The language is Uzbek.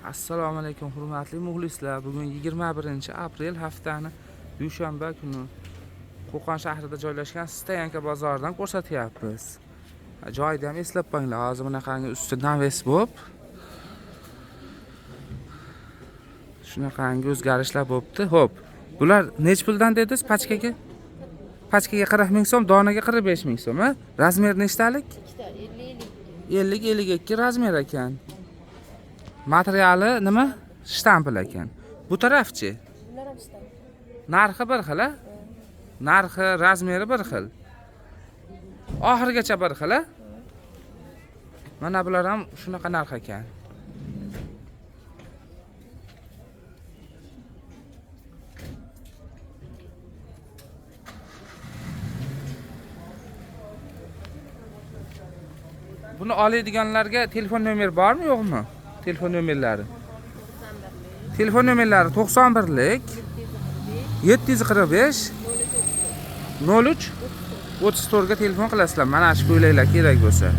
Assalomu alaykum hurmatli muxlislar. Bugun 21-aprel haftani dushanba kuni Qo'qon shahrida joylashgan Stoyanka bozoridan ko'rsatyapmiz. Joyida ham eslab qo'yinglar. Hozir bunaqangi usti naves bo'lib, shunaqangi o'zgarishlar bo'libdi. Xo'p, bular nech puldan dedingiz pachkaga? Pachkaga 40 ming so'm, donaga 45 ming so'm, ha? Razmer nechtalik? 50-52 razmer ekan. Materiali nima? Shtampil ekan. Bu tarafchi? Bular ham shtamp. Narxi bir xil, a? Narxi, razmeri bir xil. Oxirigacha bir xil, a? Mana bular ham shunaqa narx ekan. Buni oladiganlarga telefon nomeri bormi, yo'qmi? Telefon nomerlari. Telefon nomerlari 91lik 745 03 34 ga telefon qilasizlar. Mana shu ko'ylaklar kerak bo'lsa.